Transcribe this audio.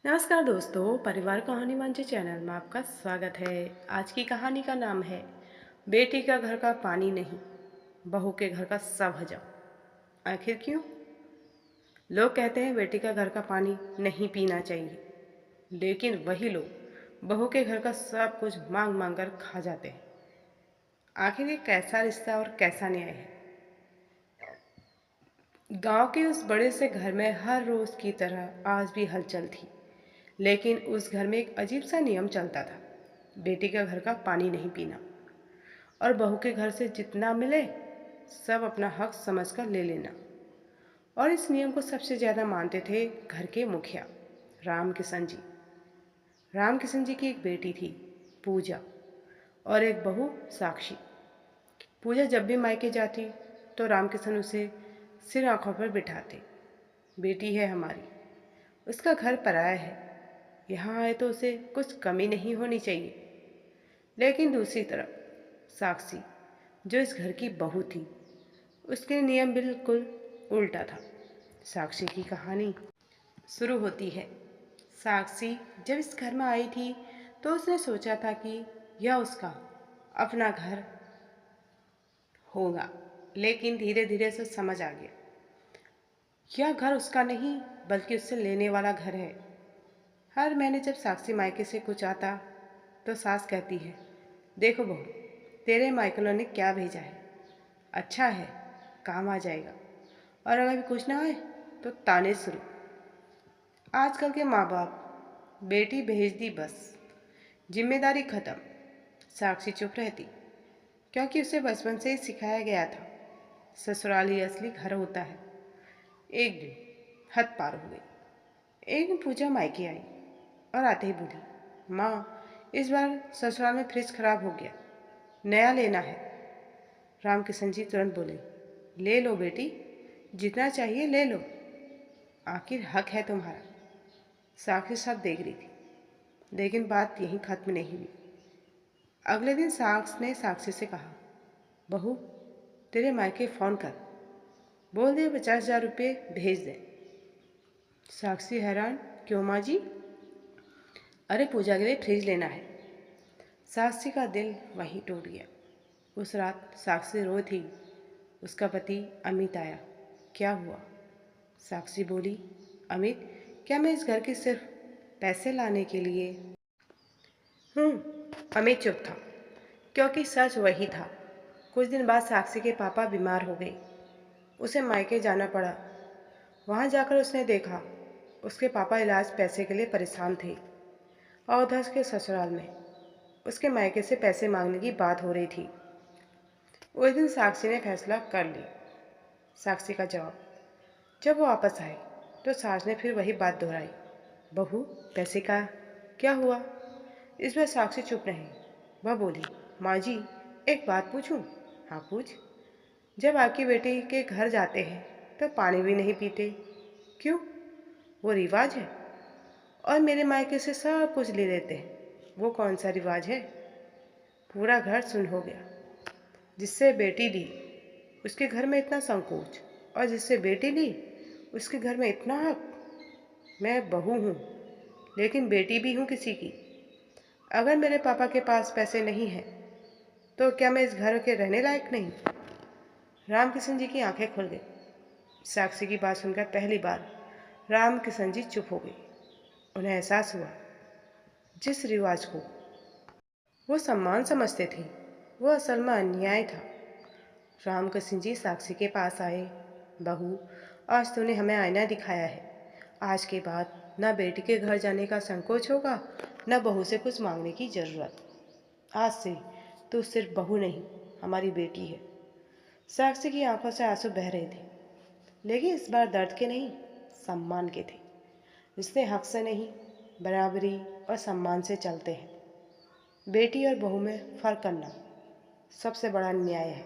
नमस्कार दोस्तों, परिवार कहानी मंच चैनल में आपका स्वागत है। आज की कहानी का नाम है बेटी का घर का पानी नहीं, बहू के घर का सब हजम। आखिर क्यों? लोग कहते हैं बेटी का घर का पानी नहीं पीना चाहिए, लेकिन वही लोग बहू के घर का सब कुछ मांग मांग कर खा जाते हैं। आखिर ये कैसा रिश्ता और कैसा न्याय है? गांव के उस बड़े से घर में हर रोज की तरह आज भी हलचल थी, लेकिन उस घर में एक अजीब सा नियम चलता था। बेटी का घर का पानी नहीं पीना और बहू के घर से जितना मिले सब अपना हक समझकर ले लेना। और इस नियम को सबसे ज़्यादा मानते थे घर के मुखिया राम किशन जी। राम किशन जी की एक बेटी थी पूजा और एक बहू साक्षी। पूजा जब भी मायके जाती तो राम किशन उसे सिर आंखों पर बिठाते। बेटी है हमारी, उसका घर पराया है, यहाँ आए तो उसे कुछ कमी नहीं होनी चाहिए। लेकिन दूसरी तरफ साक्षी, जो इस घर की बहू थी, उसके नियम बिल्कुल उल्टा था। साक्षी की कहानी शुरू होती है। साक्षी जब इस घर में आई थी तो उसने सोचा था कि यह उसका अपना घर होगा, लेकिन धीरे धीरे उसे समझ आ गया यह घर उसका नहीं बल्कि उससे लेने वाला घर है। हर महीने जब साक्षी मायके से कुछ आता तो सास कहती है, देखो बहू, तेरे मायकलों ने क्या भेजा है, अच्छा है, काम आ जाएगा। और अगर कुछ ना आए तो ताने शुरू। आजकल के माँ बाप बेटी भेज दी बस, जिम्मेदारी खत्म। साक्षी चुप रहती, क्योंकि उसे बचपन से ही सिखाया गया था ससुराल ही असली घर होता है। एक दिन हद पार हो गई। एक दिन पूजा मायके आई और आते ही बोली, माँ, इस बार ससुराल में फ्रिज खराब हो गया, नया लेना है। राम किशन जी तुरंत बोले, ले लो बेटी, जितना चाहिए ले लो, आखिर हक है तुम्हारा। साक्षी सब देख रही थी, लेकिन बात यहीं खत्म नहीं हुई। अगले दिन साक्ष ने साक्षी से कहा, बहू, तेरे मायके फ़ोन कर, बोल दे 50,000 रुपये भेज दे। साक्षी हैरान, क्यों माँ जी? अरे पूजा के लिए फ्रिज लेना है। साक्षी का दिल वहीं टूट गया। उस रात साक्षी रो थी। उसका पति अमित आया। क्या हुआ? साक्षी बोली, अमित, क्या मैं इस घर की सिर्फ पैसे लाने के लिए हूँ? अमित चुप था, क्योंकि सच वही था। कुछ दिन बाद साक्षी के पापा बीमार हो गए। उसे मायके जाना पड़ा। वहाँ जाकर उसने देखा उसके पापा इलाज पैसे के लिए परेशान थे और उधर के ससुराल में उसके मायके से पैसे मांगने की बात हो रही थी। उस दिन साक्षी ने फैसला कर लिया। साक्षी का जवाब, जब वो वापस आए तो सास ने फिर वही बात दोहराई, बहू, पैसे का क्या हुआ? इस बार साक्षी चुप नहीं। वह बोली, माँ जी, एक बात पूछूं? हाँ पूछ। जब आपकी बेटी के घर जाते हैं तो पानी भी नहीं पीते, क्यों? वो रिवाज है? और मेरे मायके से सब कुछ ले लेते हैं, वो कौन सा रिवाज है? पूरा घर सुन हो गया। जिससे बेटी ली उसके घर में इतना संकोच, और जिससे बेटी ली उसके घर में इतना हक। मैं बहू हूँ, लेकिन बेटी भी हूँ किसी की। अगर मेरे पापा के पास पैसे नहीं हैं तो क्या मैं इस घर के रहने लायक नहीं? राम किशन जी की आंखें खुल गई। साक्षी की बात सुनकर पहली बार राम किशन जी चुप हो गए। उन्हें एहसास हुआ जिस रिवाज को वो सम्मान समझते थे वो असल में अन्याय था। राम किशन जी साक्षी के पास आए, बहू, आज तूने हमें आईना दिखाया है। आज के बाद न बेटी के घर जाने का संकोच होगा, न बहू से कुछ मांगने की जरूरत। आज से तू सिर्फ बहू नहीं, हमारी बेटी है। साक्षी की आंखों से आंसू बह रहे थे, लेकिन इस बार दर्द के नहीं, सम्मान के थे। रिश्ते हक से नहीं, बराबरी और सम्मान से चलते हैं। बेटी और बहू में फर्क करना सबसे बड़ा न्याय है।